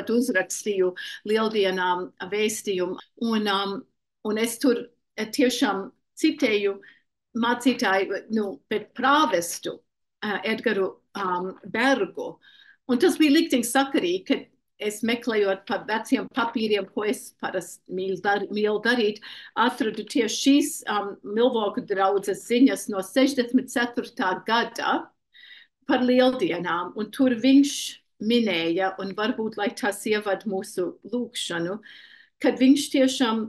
pat uzrakstīju lieldienām vēstījumu, un es tur tiešām citēju mācītāju, bet prāvestu Edgaru Bergu, un tas bija likteni sakarīgi, ka es meklējot pa veciem papīriem, ko es parasti mīlu darīt, atradu tieši šīs Milvoku draudzes ziņas no 64. gada par lieldienām, un tur viņš minēja, un varbūt, lai tas ievad mūsu lūkšanu, kad viņš tiešām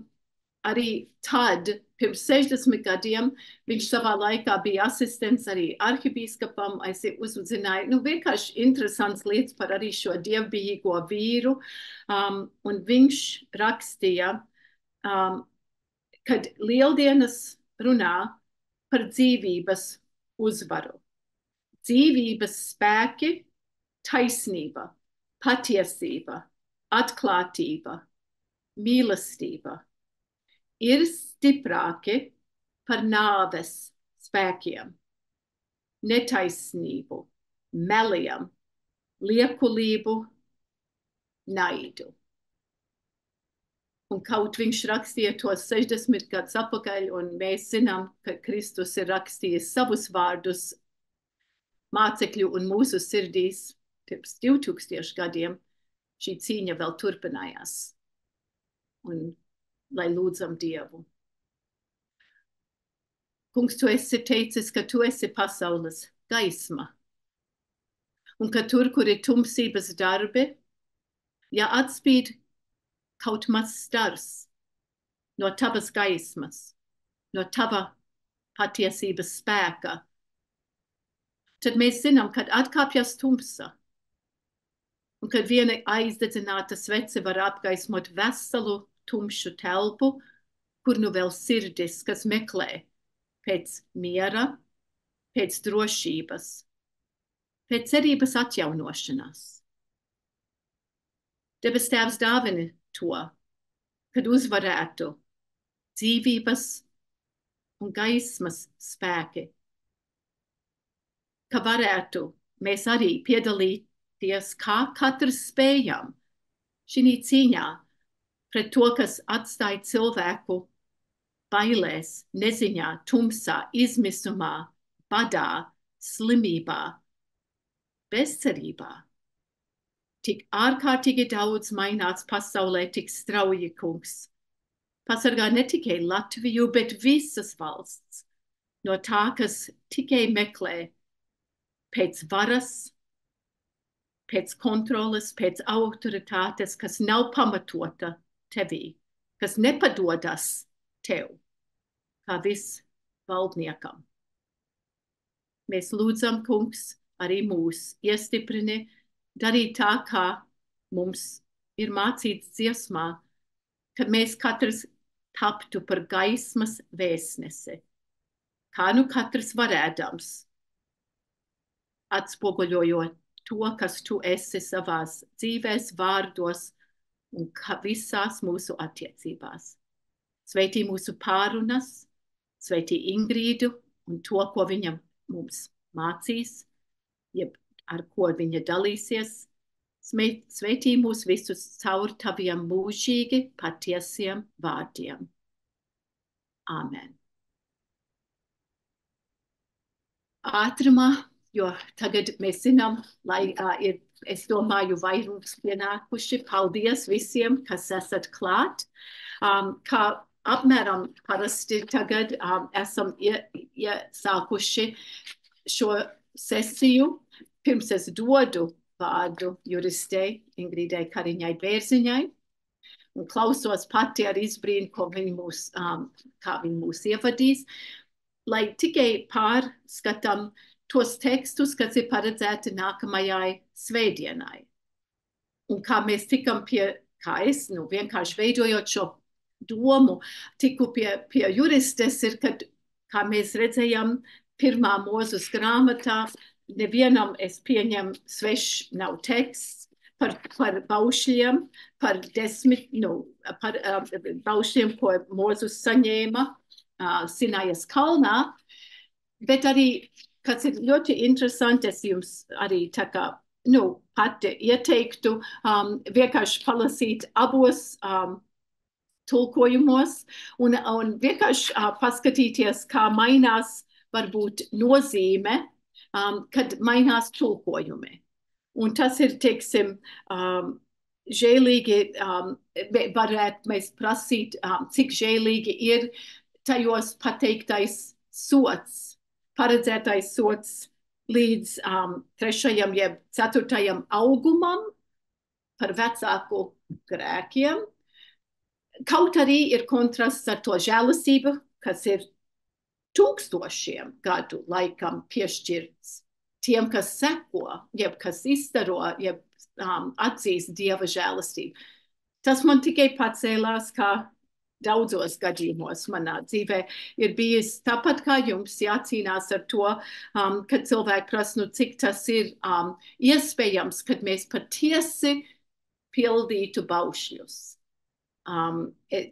arī tad, pirms 60 gadiem, viņš savā laikā bija asistents arī arhibīskapam, uzzināja, vienkārši interesants lietas par arī šo dievbijīgo vīru, un viņš rakstīja, kad lieldienas runā par dzīvības uzvaru. Dzīvības spēki, taisnība, patiesība, atklātība, mīlestība ir stiprāki par nāves spēkiem, netaisnību, meliem, liekulību, naidu. Un kaut viņš rakstīja to 60 gadus atpakaļ, un mēs zinām, ka Kristus ir rakstījis savus vārdus mācekļu un mūsu sirdīs pirms 2000 gadiem, šī cīņa vēl turpinājās. Un lai lūdzam Dievu. Kungs, tu esi teicis, ka tu esi pasaules gaisma, un ka tur, kur ir tumsības darbi, ja atspīd kaut maz stars no tavas gaismas, no tava patiesības spēka, tad mēs zinām, kad atkāpjas tumsa, un kad viena aizdedzināta svece var apgaismot veselu tumšu telpu, kur vēl sirdis, kas meklē pēc miera, pēc drošības, pēc cerības atjaunošanās. Debes Tēvs dāvini to, kad uzvarētu dzīvības un gaismas spēki, ka varētu mēs arī piedalīties, kā katrs spējam šī cīņā pret to, kas atstāja cilvēku bailēs, neziņā, tumsā, izmisumā, badā, slimībā, bezcerībā. Tik ārkārtīgi daudz mainās pasaulē, tik strauji, kungs. Pasargā ne tikai Latviju, bet visas valsts no tā, kas tikai meklē pēc varas, pēc kontroles, pēc autoritātes, kas nav pamatota tevī, kas nepadodas tev, kā viss valdniekam. Mēs lūdzam, kungs, arī mūs iestiprini, darīt tā, kā mums ir mācīts dziesmā, kad mēs katrs taptu par gaismas vēstnesi, kā katrs varēdams, atspoguļojot to, kas tu esi savās dzīvēs, vārdos un visās mūsu attiecībās. Sveitī mūsu pārunas, sveitī Ingrīdu un to, ko viņa mums mācīs, jeb ar ko viņa dalīsies. Sveitī mūs visus caur taviem mūžīgi patiesiem vārdiem. Amen. Ātrumā, jo tagad mēs zinām, lai es domāju, vairums pienākuši. Paldies visiem, kas esat klāt. Kā apmēram parasti tagad esam iesākuši šo sesiju. Pirms es dodu vārdu juristei Ingrīdai Kariņai Bērziņai un klausos pati ar izbrīnu, kā viņi mūs ievadīs, lai tikai pārskatām tos tekstus, kas ir paredzēti nākamajai svētdienai. Un kā mēs tikam pie, kā es, vienkārši veidojot šo domu, tiku pie juristes, ir, kad, kā mēs redzējām, pirmā Mūzes grāmatā, nevienam es pieņemu svešs nav teksts par baušļiem, par baušļiem, ko Mūzes saņēma Sinajas kalnā, bet arī, kas ir ļoti interesanti, es jums arī tā kā nu, pati ieteiktu vienkārši palasīt abos tulkojumos un vienkārši paskatīties, kā mainās varbūt nozīme, kad mainās tulkojumi. Un tas ir, teiksim, žēlīgi, varētu mēs prasīt, cik žēlīgi ir tajos pateiktais sots, paredzētais sots līdz 3. jeb 4. augumam par vecāku grēkiem. Kaut arī ir kontrasts ar to žēlastību, kas ir tūkstošiem gadu laikam piešķirts tiem, kas seko, jeb kas izstaro, jeb atzīst Dieva žēlastību. Tas man tikai pacēlās, kā daudzos gadījumos manā dzīvē ir bijis tāpat kā jums jācīnās ar to, kad cilvēki prasa, nu, cik tas ir iespējams, kad mēs patiesi pildītu baušļus.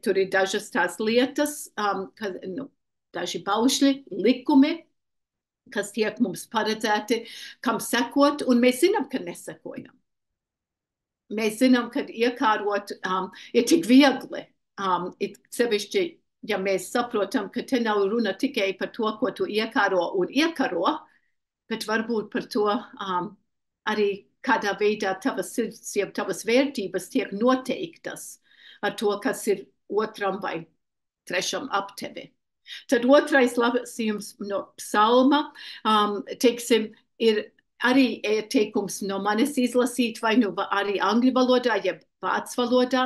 Tur ir dažas tās lietas, kad, nu, daži baušļi, likumi, kas tiek mums paredzēti, kam sekot, un mēs zinām, ka nesekojam. Mēs zinām, ka iekārot ir tik viegli. Sevišķi, ja mēs saprotam, ka te nav runa tikai par to, ko tu iekāro un iekaro, bet varbūt par to arī kādā veidā tavas sirds, jeb tavas vērtības tiek noteiktas ar to, kas ir otram vai trešam ap tevi. Tad otrais lasījums no psalma, teiksim, ir arī teikums no manis izlasīt, vai nu arī angļu valodā, jeb vācu valodā,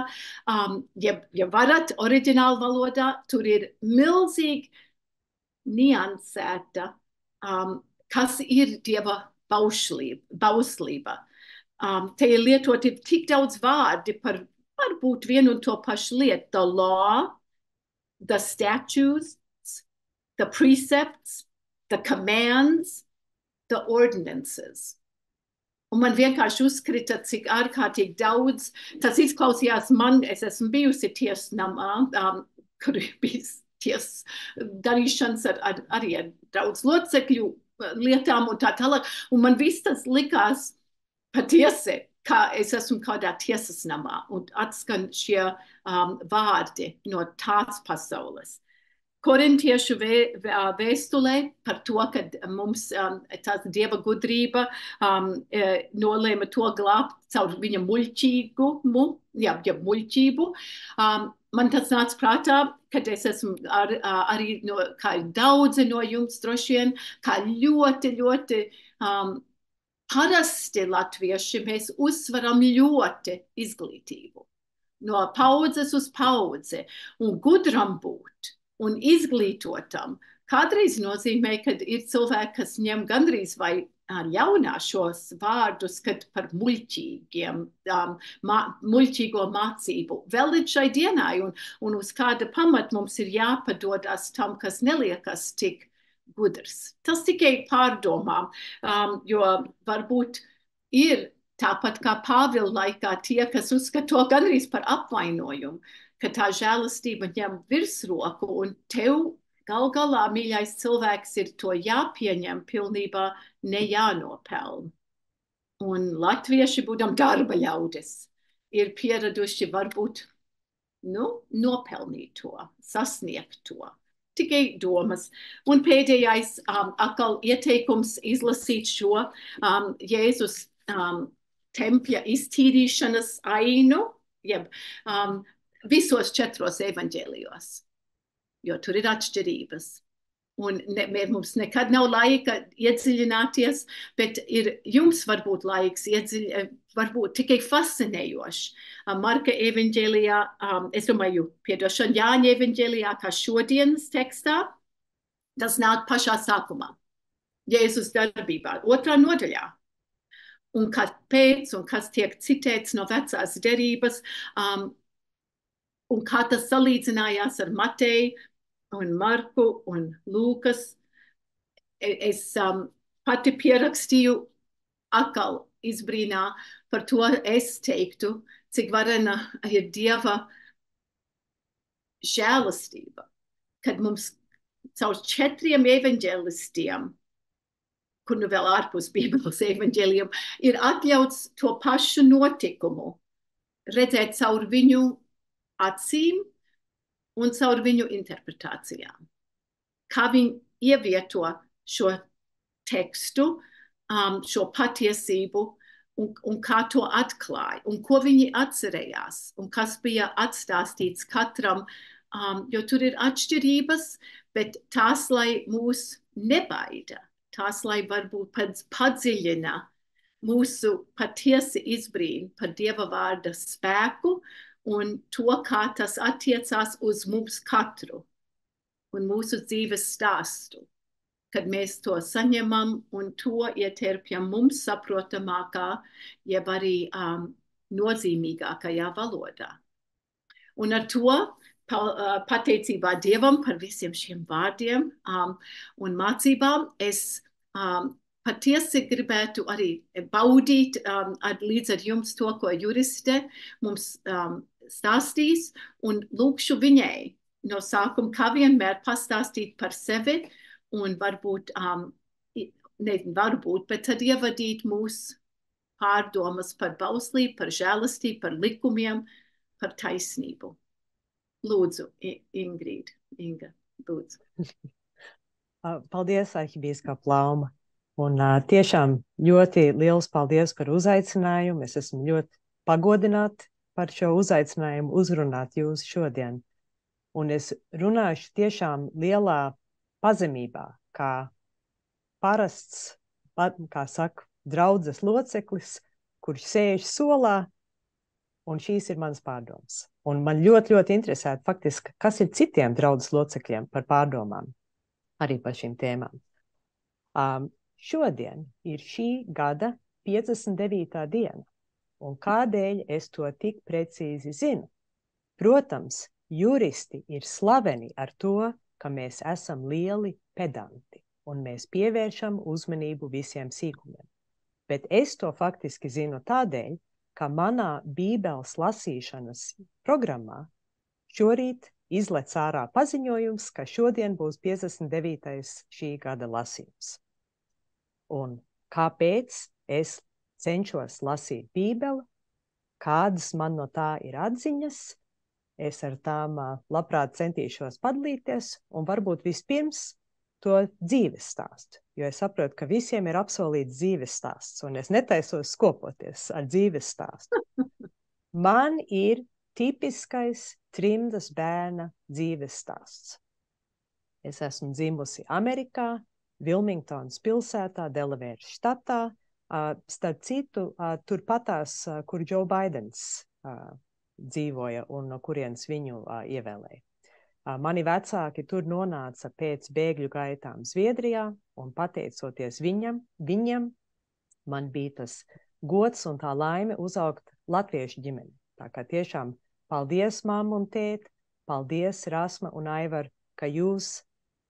ja varat oriģinālu valodā, tur ir milzīgi niansēta, kas ir Dieva bauslība. Te ir lietoti tik daudz vārdi par varbūt vienu un to pašu lietu. The law, the statutes, the precepts, the commands, the ordinances. Un man vienkārši uzkrita, cik ārkārtīgi daudz, tas izklausījās man, es esmu bijusi tiesnamā, kur ir bijis ties darīšanas arī ar daudz locekļu lietām un tā tālāk, un man viss tas likās patiesi, kā es esmu kādā tiesas namā, un atskan šie vārdi no tās pasaules. Korintiešu vēstulē par to, ka mums tās Dieva gudrība nolēma to glābt caur viņa muļķīgumu, muļķību. Man tas nāca prātā, kad es esmu arī kā daudzi no jums droši vien, kā ļoti parasti latvieši mēs uzsveram ļoti izglītību. No paudzes uz paudzi un gudram būt. Un izglītotam kādreiz nozīmē, kad ir cilvēki, kas ņem gandrīz vai jaunā šos vārdus, kad par muļķīgo mācību. Vēl līdz šai dienai, un uz kāda pamata mums ir jāpadodas tam, kas neliekas tik gudrs. Tas tikai pārdomām, jo varbūt ir tāpat kā Pāvila laikā tie, kas uzskata to gandrīz par apvainojumu, ka tā žēlastība ņem virsroku un tev gal galā, mīļais cilvēks, ir to jāpieņem pilnībā, ne jānopelna. Un latvieši, būdam darba ļaudis, ir pieraduši varbūt, nopelnīt to, sasniegt to. Tikai domas. Un pēdējais atkal ieteikums izlasīt šo Jēzus tempļa iztīrīšanas ainu, jeb visos 4 evaņģēlijos, jo tur ir atšķirības. Un mums nekad nav laika iedziļināties, bet jums varbūt laiks varbūt tikai fascinējoši. Marka evaņģēlijā, es domāju, piedošana Jāņa evaņģēlijā, kā šodienas tekstā, tas nāk pašā sākumā. Jēzus darbībā, 2. nodaļā. Un kāpēc, un kas tiek citēts no vecās derības, un kā tas salīdzinājās ar Mateju un Marku un Lūkas. Es pati pierakstīju atkal izbrīnā par to es teiktu, cik varena ir Dieva žēlastība, kad mums caur 4 evaņģēlistiem kur nu vēl ārpus Bībeles evaņģēlijiem, ir atļauts to pašu notikumu redzēt caur viņu acīm un caur viņu interpretācijām. Kā viņi ievieto šo tekstu, šo patiesību, un kā to atklāja, un ko viņi atcerējās, un kas bija atstāstīts katram, jo tur ir atšķirības, bet tās, lai mūs nebaida, tās, lai varbūt padziļina mūsu patiesi izbrīn par Dieva vārda spēku un to, kā tas attiecās uz mums katru un mūsu dzīves stāstu, kad mēs to saņemam un to ieterpjam mums saprotamākā, jeb arī nozīmīgākajā valodā. Un ar to pateicībā Dievam par visiem šiem vārdiem un mācībām, es patiesi gribētu arī baudīt līdz ar jums to, ko juriste mums stāstīs, un lūkšu viņai no sākuma, kā vienmēr pastāstīt par sevi, un varbūt, bet tad ievadīt mūsu pārdomas par bauslību, par žēlastību, par likumiem, par taisnību. Lūdzu, Inga, lūdzu. Paldies, arhibīskapa Lauma. Un tiešām ļoti liels paldies par uzaicinājumu. Es esmu ļoti pagodināta par šo uzaicinājumu uzrunāt jūs šodien. Un es runāšu tiešām lielā pazemībā, kā parasts, kā saka, draudzes loceklis, kurš sēž solā, un šīs ir manas pārdomas. Un man ļoti, ļoti interesēta faktiski, kas ir citiem draudzes locekļiem par pārdomām, arī par šīm tēmām. Šodien ir šī gada 59. diena, un kādēļ es to tik precīzi zinu? Protams, juristi ir slaveni ar to, ka mēs esam lieli pedanti un mēs pievēršam uzmanību visiem sīkumiem. Bet es to faktiski zinu tādēļ, ka manā Bībeles lasīšanas programmā šorīt izlec ārā paziņojums, ka šodien būs 59. šī gada lasījums. Un kāpēc es cenšos lasīt Bībeli, kādas man no tā ir atziņas, es ar tām labprāt centīšos padalīties un varbūt vispirms to dzīves stāstu, jo es saprotu, ka visiem ir apsolīts dzīves stāsts, un es netaisos skopoties ar dzīves stāstu. Man ir tipiskais trimdas bērna dzīves stāsts. Es esmu dzimusi Amerikā, Vilmingtonas pilsētā, Delavēras štatā, starp citu, turpatās, kur Joe Baidens dzīvoja un no kurienes viņu ievēlēja. Mani vecāki tur nonāca pēc bēgļu gaitām Zviedrijā, un pateicoties viņam, man bija tas gods un tā laime uzaugt latviešu ģimeni. Tā kā tiešām paldies, mamma un tēt, paldies, Rasma un Aivar, ka jūs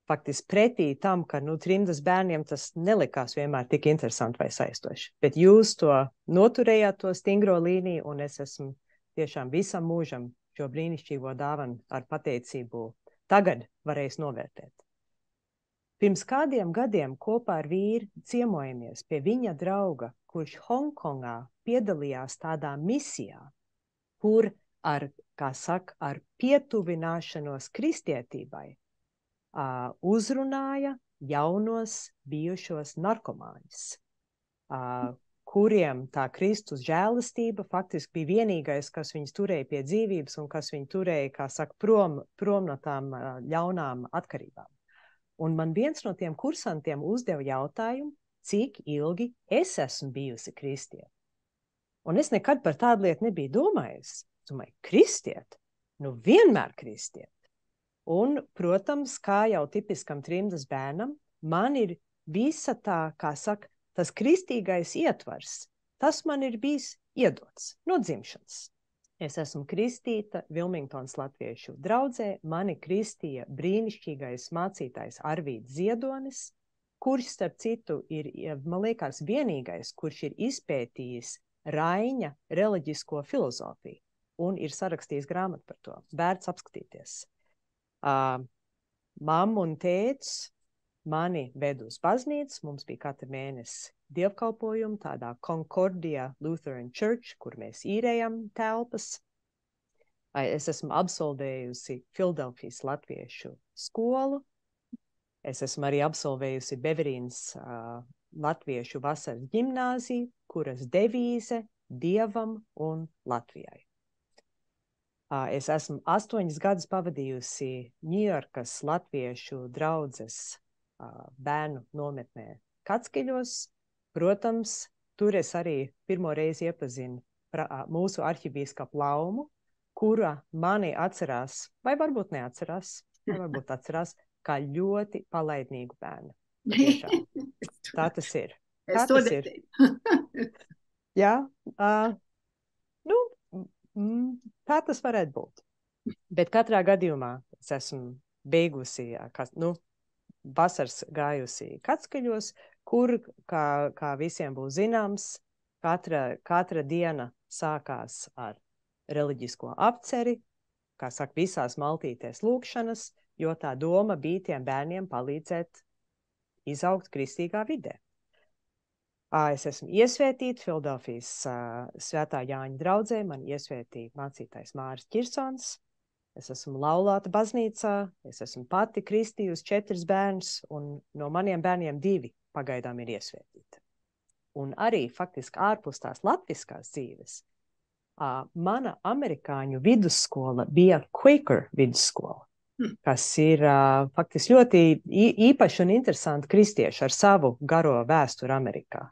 faktiski pretī tam, ka trimdas bērniem tas nelikās vienmēr tik interesanti vai saistoši. Bet jūs to noturējāt, to stingro līniju, un es esmu tiešām visam mūžam šo brīnišķīgo dāvanu ar pateicību tagad varēs novērtēt. Pirms kādiem gadiem kopā ar vīru ciemojamies pie viņa drauga, kurš Hongkongā piedalījās tādā misijā, kur ar pietuvināšanos kristietībai uzrunāja jaunos bijušos narkomāņus, kuriem tā Kristus žēlastība faktiski bija vienīgais, kas viņus turēja pie dzīvības un kas viņu turēja, prom no tām ļaunām atkarībām. Un man viens no tiem kursantiem uzdeva jautājumu, cik ilgi es esmu bijusi kristiete. Un es nekad par tādu lietu nebiju domājis. Es domāju, kristiete? Vienmēr kristiete. Un, protams, kā jau tipiskam trimdas bērnam, man ir visa tā, tas kristīgais ietvars, tas man ir bijis iedots no dzimšanas. Es esmu kristīta Vilmingtonas latviešu draudzē, mani kristīja brīnišķīgais mācītājs Arvīds Ziedonis, kurš, starp citu, ir, man liekas, vienīgais, kurš ir izpētījis Raiņa reliģisko filozofiju un ir sarakstījis grāmatu par to. Vērts apskatīties. Mamma un tētis mani ved uz baznīcu, mums bija katru mēnesi dievkalpojumu tādā Concordia Lutheran Church, kur mēs īrējam telpas. Es esmu absolvējusi Filadelfijas latviešu skolu. Es esmu arī absolvējusi Beverīnas latviešu vasaras ģimnāziju, kuras devīze Dievam un Latvijai. Es esmu 8 gadus pavadījusi Ņujorkas latviešu draudzes bērnu nometnē Katskiļos. Protams, tur es arī pirmo reizi iepazinu mūsu arhibīskapu Laumu, kura mani atcerās, vai varbūt neatcerās, vai varbūt atcerās, kā ļoti palaidnīgu bērnu. Tiešām. Tā tas ir. Tā tas ir. Jā, tā tas varētu būt. Bet katrā gadījumā es esmu beigusi, vasaras gājusi Katskiļos, kur, kā visiem būs zināms, katra diena sākās ar reliģisko apceri, kā saka, visās maltītēs lūkšanas, jo tā doma bija tiem bērniem palīdzēt izaugt kristīgā vidē. Es esmu iesvētīta Filadelfijas Svētā Jāņa draudzē, man iesvētīja mācītājs Māris Ķirsons. Es esmu laulāta baznīcā, es esmu pati kristījusi 4 bērnus, un no maniem bērniem 2 pagaidām ir iesvētīti. Un arī faktiski ārpus tās latviskās dzīves, mana amerikāņu vidusskola bija Quaker vidusskola, kas ir faktiski ļoti īpaši un interesanti kristieši ar savu garo vēsturi Amerikā.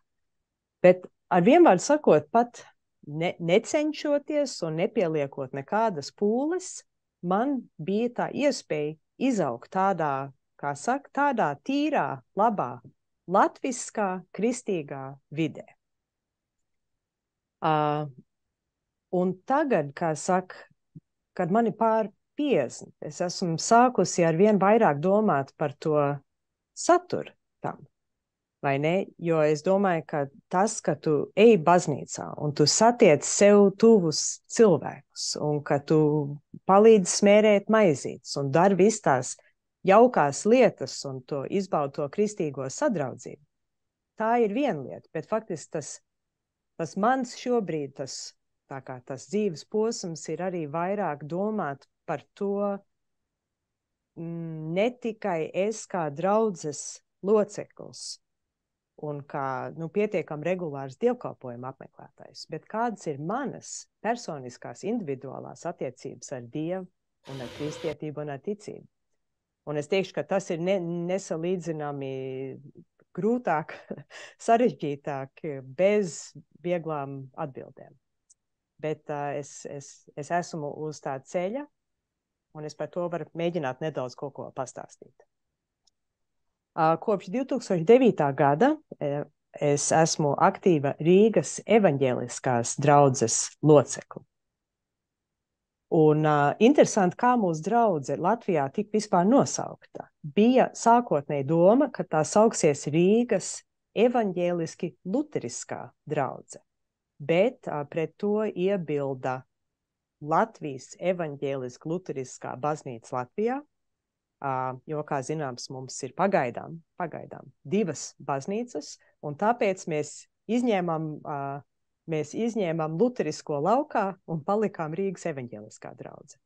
Bet ar vienvārdu sakot, pat necenšoties un nepieliekot nekādas pūles, man bija tā iespēja izaugt tādā, kā saka, tādā tīrā, labā, latviskā, kristīgā vidē. Un tagad, kā saka, kad man ir pār 50, es esmu sākusi ar vien vairāk domāt par to saturu tam, vai ne? Jo es domāju, ka tas, ka tu ej baznīcā un tu satiec sev tuvus cilvēkus un ka tu palīdzi smērēt maizītes un dari visu tās jaukās lietas un to izbaudi to kristīgo sadraudzību, tā ir viena lieta, bet faktiski tas mans šobrīd, tas dzīves posms ir arī vairāk domāt par to, ne tikai es kā draudzes loceklis un kā pietiekam regulārs dievkalpojuma apmeklētājs, bet kādas ir manas personiskās individuālās attiecības ar Dievu un ar kristietību un ar ticību. Un es teikšu, ka tas ir nesalīdzināmi grūtāk, sarežģītāk, bez vieglām atbildēm. Bet es esmu uz tā ceļa, un es par to varu mēģināt nedaudz kaut ko pastāstīt. Kopš 2009. gada es esmu aktīva Rīgas evaņģēliskās draudzes locekle. Un interesanti, kā mūsu draudze Latvijā tika vispār nosaukta. Bija sākotnēji doma, ka tā sauksies Rīgas evaņģēliski luteriskā draudze, bet pret to iebilda Latvijas evaņģēliski luteriskā baznīca Latvijā, jo, kā zināms, mums ir pagaidām 2 baznīcas, un tāpēc mēs izņēmām luterisko laukā un palikām Rīgas evaņģēliskā draudze.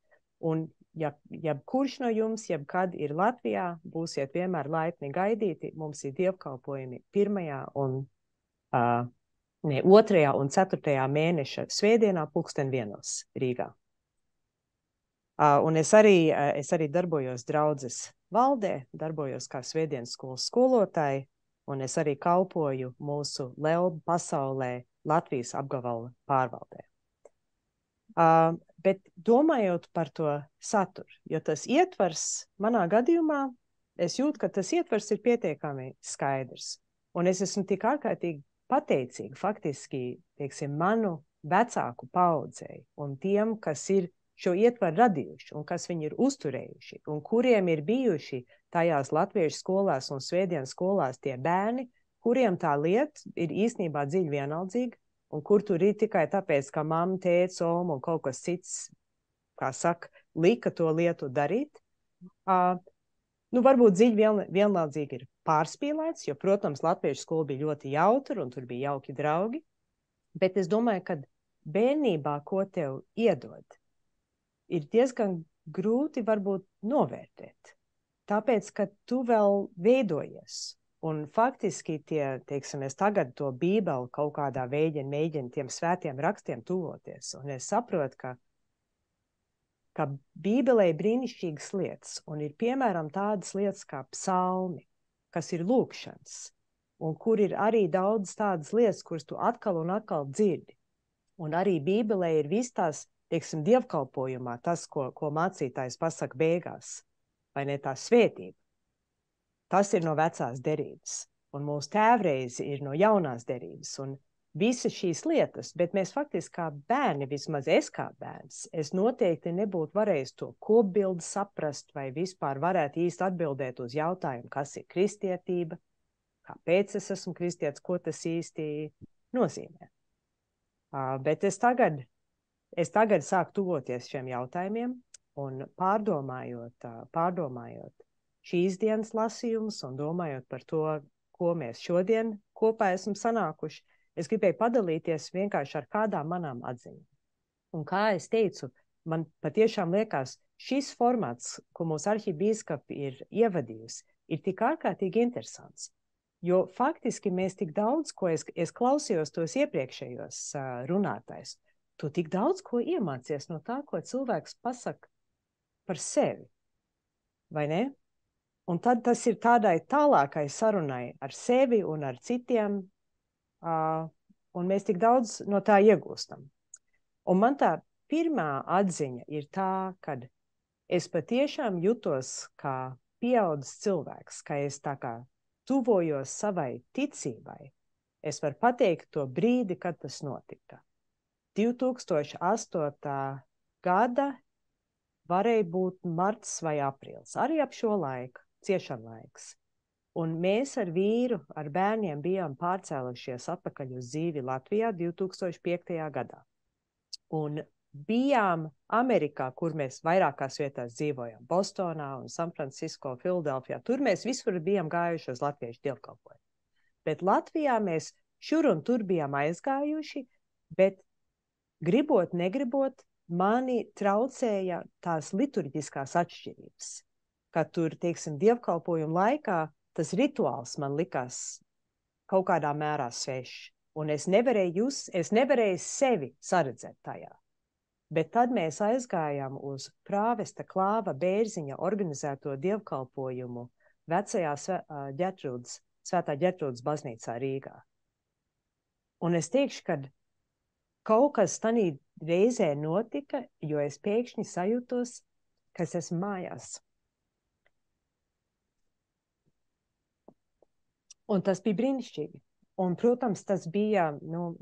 Un ja kurš no jums jebkad ir Latvijā, būsiet vienmēr laipni gaidīti, mums ir dievkalpojumi 1. un 2. un 4. mēneša svētdienā 1:00 Rīgā. Un es arī darbojos draudzes valdē, darbojos kā svētdienas skolas skolotāja, un es arī kalpoju mūsu Lelbu pasaulē Latvijas apgabala pārvaldē. Bet domājot par to saturu, jo tas ietvars manā gadījumā, es jūtu, ka tas ietvars ir pietiekami skaidrs. Un es esmu tik ārkārtīgi pateicīga faktiski, teiksim, manu vecāku paudzei un tiem, kas ir šo ietvaru radījuši un kas viņi ir uzturējuši un kuriem ir bijuši tajās latviešu skolās un svētdienas skolās tie bērni, kuriem tā lieta ir īstenībā dziļi vienaldzīga un kur tur ir tikai tāpēc, ka mamma, tēvs, oma un kaut kas cits, kā saka, lika to lietu darīt. Varbūt dziļi vienaldzīgi ir pārspīlēts, jo, protams, latviešu skola bija ļoti jautra un tur bija jauki draugi, bet es domāju, ka bērnībā, ko tev iedod, ir diezgan grūti varbūt novērtēt. Tāpēc, ka tu vēl veidojies. Un faktiski teiksim, es tagad to Bībeli kaut kādā veidā mēģinu tiem svētiem rakstiem tuvoties. Un es saprotu, ka Bībelē ir brīnišķīgas lietas. Un ir piemēram tādas lietas kā psalmi, kas ir lūkšanas. Un kur ir arī daudz tādas lietas, kuras tu atkal un atkal dzirdi. Un arī Bībelē ir viss tās, teiksim, dievkalpojumā, tas, ko mācītājs pasaka beigās, vai ne tā svētība. Tas ir no vecās derības, un mūsu tēvreize ir no jaunās derības, un visas šīs lietas, bet mēs faktiski kā bērni, vismaz es kā bērns, es noteikti nebūtu varējis to kopbildi saprast, vai vispār varētu īsti atbildēt uz jautājumu, kas ir kristietība, kāpēc es esmu kristietis, ko tas īsti nozīmē. Bet es tagad sāku tuvoties šiem jautājumiem un pārdomājot šīs dienas lasījumus un domājot par to, ko mēs šodien kopā esam sanākuši, es gribēju padalīties vienkārši ar kādām manām atziņām. Un kā es teicu, man patiešām liekas, šis formāts, ko mūsu arhibīskapi ir ievadījusi, ir tik ārkārtīgi interesants. Jo faktiski mēs tik daudz, ko es klausījos tos iepriekšējos runātājs, tu tik daudz ko iemācies no tā, ko cilvēks pasaka par sevi, vai ne? Un tad tas ir tādai tālākai sarunai ar sevi un ar citiem, un mēs tik daudz no tā iegūstam. Un man tā pirmā atziņa ir tā, kad es patiešām jutos kā pieaudzis cilvēks, ka es tā kā tuvojos savai ticībai. Es varu pateikt to brīdi, kad tas notika. 2008. gada varēja būt marts vai aprīlis, arī ap šo laiku. Ciešana laiks. Un mēs ar vīru, ar bērniem bijām pārcēlušies atpakaļ uz dzīvi Latvijā 2005. gadā. Un bijām Amerikā, kur mēs vairākās vietās dzīvojam, Bostonā un San Francisco, Filadelfijā. Tur mēs visur bijām gājuši uz latviešu dievkalpojumu. Bet Latvijā mēs šur un tur bijām aizgājuši, bet gribot, negribot, mani traucēja tās liturģiskās atšķirības. Kad tur, teiksim, dievkalpojuma laikā tas rituāls man likās kaut kādā mērā svešs. Un es nevarēju sevi saredzēt tajā. Bet tad mēs aizgājām uz prāvesta Klāva Bērziņa organizēto dievkalpojumu vecajā Svētā Ģertrūdes baznīcā Rīgā. Un es teikšu, ka kaut kas tanī reizē notika, jo es pēkšņi sajūtos, ka es esmu mājās. Un tas bija brīnišķīgi. Un, protams, tas bija,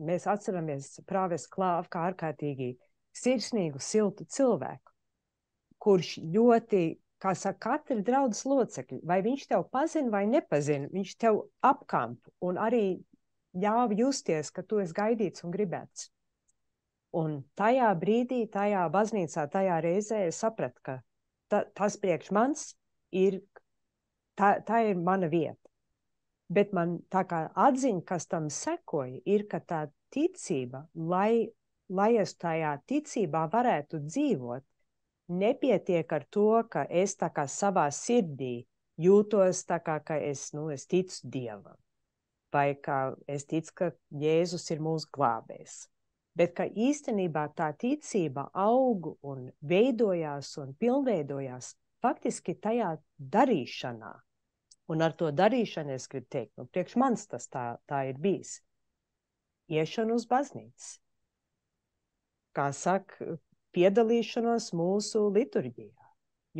mēs atceramies prāvestu Klāvu kā ārkārtīgi sirsnīgu, siltu cilvēku, kurš ļoti, kā saka, katra draudzes locekļi, vai viņš tev pazina vai nepazina, viņš tev apkamp un arī ļāva justies, ka tu esi gaidīts un gribēts. Un tajā brīdī, tajā baznīcā, tajā reizē es sapratu, ka tas priekš mans ir, tā ir mana vieta. Bet man tā kā atziņa, kas tam sekoja, ir, ka tā ticība, lai es tajā ticībā varētu dzīvot, nepietiek ar to, ka es tā kā savā sirdī jūtos tā kā, ka es ticu Dievam. Vai ka es ticu, ka Jēzus ir mūsu glābējs. Bet ka īstenībā tā ticība aug un veidojās un pilnveidojās faktiski tajā darīšanā. Un ar to darīšanu es gribu teikt, priekš manis tas tā ir bijis. Iešana uz baznīcu. Kā saka, piedalīšanos mūsu liturģijā.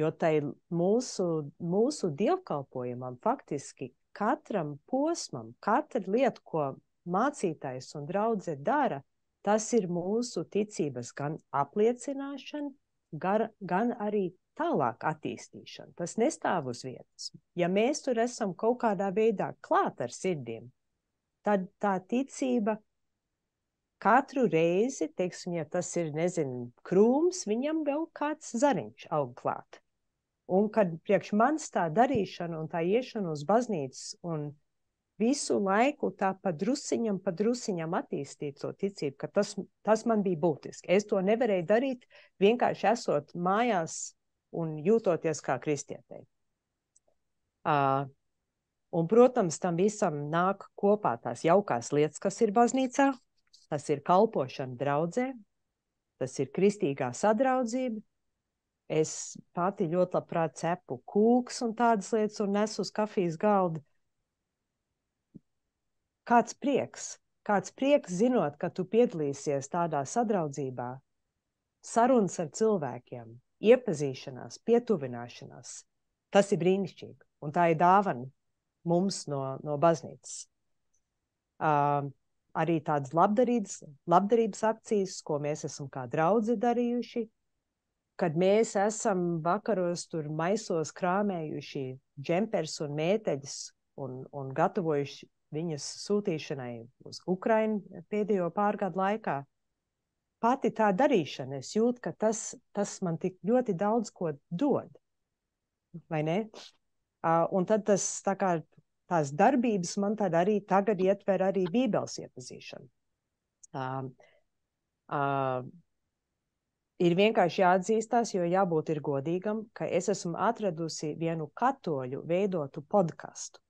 Jo tai mūsu dievkalpojumam faktiski katram posmam, katra lieta, ko mācītājs un draudze dara, tas ir mūsu ticības gan apliecināšana, gan arī tālāk attīstīšana. Tas nestāv uz vietas. Ja mēs tur esam kaut kādā veidā klāt ar sirdīm, tad tā ticība katru reizi, teiksim, ja tas ir, krūms, viņam vēl kāds zariņš aug klāt. Un kad priekš manis tā darīšana un tā iešana uz baznīcas un visu laiku tā pa drusiņam attīstīt to ticību, ka tas man bija būtiski. Es to nevarēju darīt vienkārši esot mājās un jūtoties kā kristietei. Un, protams, tam visam nāk kopā tās jaukās lietas, kas ir baznīcā. Tas ir kalpošana draudzē, tas ir kristīgā sadraudzība. Es pati ļoti labprāt cepu kūks un tādas lietas un nesu uz kafijas galda. Kāds prieks zinot, ka tu piedalīsies tādā sadraudzībā, sarunas ar cilvēkiem, iepazīšanās, pietuvināšanās. Tas ir brīnišķīgi, un tā ir dāvana mums no baznīcas. Arī tādas labdarības akcijas, ko mēs esam kā draudzi darījuši, kad mēs esam vakaros tur maisos krāmējuši džempers un mēteļus un gatavojuši viņas sūtīšanai uz Ukrainu pēdējo pārgadu laikā. Pati tā darīšana, es jūtu, ka tas man tik ļoti daudz ko dod, vai ne? Un tad tās darbības man tad arī tagad ietver arī Bībeles iepazīšanu. Ir vienkārši jāatzīstās, jo jābūt ir godīgam, ka es esmu atradusi vienu katoļu veidotu podkastu.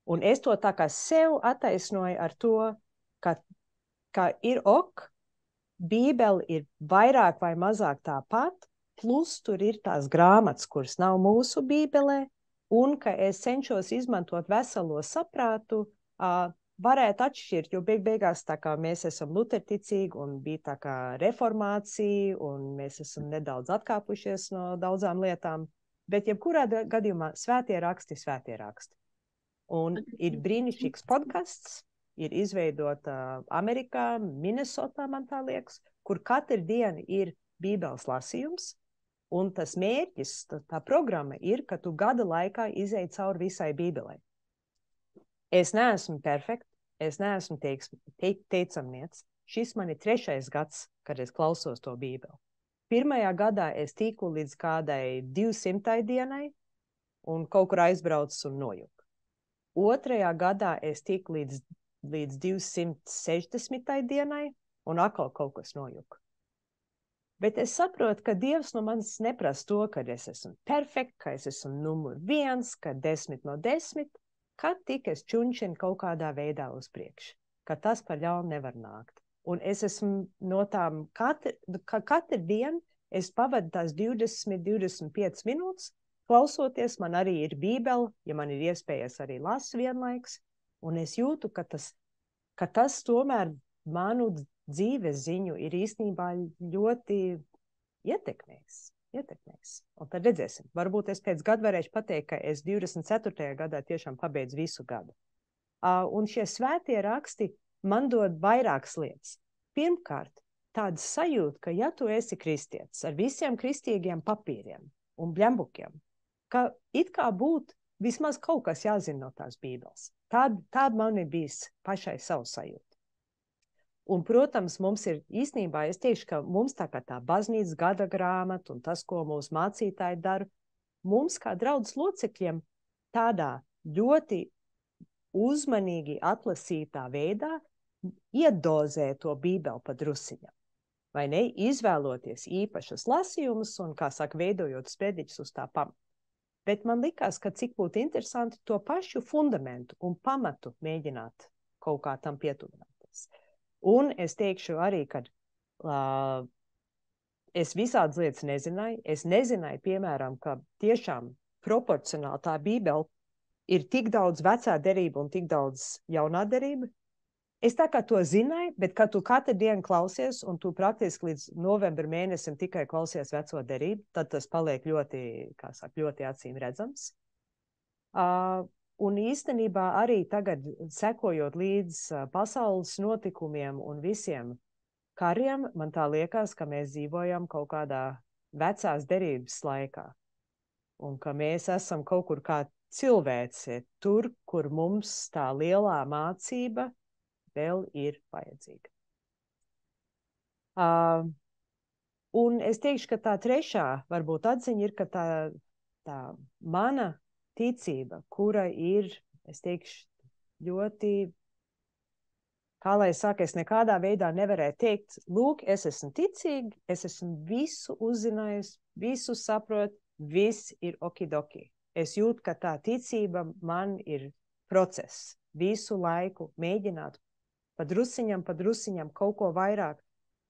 Un es to tā kā sev attaisnoju ar to, ka ir ok, Bībele ir vairāk vai mazāk tāpat, plus tur ir tās grāmatas, kuras nav mūsu Bībelē, un ka es cenšos izmantot veselo saprātu, varētu atšķirt, jo beigās tā kā mēs esam luterticīgi un bija tā kā reformācija, un mēs esam nedaudz atkāpušies no daudzām lietām, bet jebkurā gadījumā svētie raksti. Un ir brīnišķīgs podkasts, ir izveidota Amerikā, Minnesotā, man tā liekas, kur katru dienu ir Bībeles lasījums, un tas mērķis, tā programma ir, ka tu gada laikā izej cauri visai Bībelei. Es neesmu perfekta, es neesmu teicamnieks. Šis man ir 3. gads, kad es klausos to Bībeli. 1. gadā es tiku līdz kādai 200. dienai, un kaut kur aizbraucu un nojuku. 2. gadā es tiku līdz 260. dienai, un atkal kaut kas nojuka. Bet es saprotu, ka Dievs no manis neprasa to, ka es esmu perfekta, ka es esmu numur 1, ka 10 no 10, kad tik es čunčinu kaut kādā veidā uz priekšu, ka tas par ļaunu nevar nākt. Un es esmu no tām, katru dienu es pavadu tās 20-25 minūtes, klausoties, man arī ir Bībele, ja man ir iespējas arī lasu vienlaiks, un es jūtu, ka tas tomēr manu dzīves ziņu ir īstenībā ļoti ietekmējis. Un tad redzēsim. Varbūt es pēc gada varēšu pateikt, ka es 24. gadā tiešām pabeidzu visu gadu. Un šie svētie raksti man dod vairākas lietas. Pirmkārt, tāda sajūta, ka ja tu esi kristietis ar visiem kristīgiem papīriem un bļembukiem, ka it kā būtu vismaz kaut kas jāzina no tās Bībeles. Tāda man ir bijis pašai savu sajūtu. Un, protams, mums ir īstenībā, es teikšu, ka mums tā kā tā baznīcas gada grāmata un tas, ko mūsu mācītāji dara, mums kā draudzes locekļiem tādā ļoti uzmanīgi atlasītā veidā iedozē to Bībeli pa drusiņam. Vai ne? Izvēloties īpašas lasījumus un, kā saka, veidojot sprediķus uz tā pamata. Bet man likās, ka cik būtu interesanti to pašu fundamentu un pamatu mēģināt kaut kā tam pietuvināties. Un es teikšu arī, ka es visādas lietas nezināju. Es nezināju, piemēram, ka tiešām proporcionāli tā Bībele ir tik daudz vecā derība un tik daudz jaunā derība. Es tā kā to zināju, bet kad tu katru dienu klausies un tu praktiski līdz novembra mēnesim tikai klausies veco derību, tad tas paliek ļoti, kā saka, ļoti acīm redzams. Un īstenībā arī tagad, sekojot līdz pasaules notikumiem un visiem kariem, man tā liekas, ka mēs dzīvojam kaut kādā vecās derības laikā. Un ka mēs esam kaut kur kā cilvēci, tur, kur mums tā lielā mācība vēl ir vajadzīga. Un es teikšu, ka tā trešā varbūt atziņa ir, ka tā mana ticība, kura ir, es teikšu, ļoti, kā lai saka, es nekādā veidā nevarēju teikt, lūk, es esmu ticīga, es esmu visu uzzinājusi, visu saprotu, viss ir okidoki. Es jūtu, ka tā ticība man ir process. Visu laiku mēģināt pa drusiņam kaut ko vairāk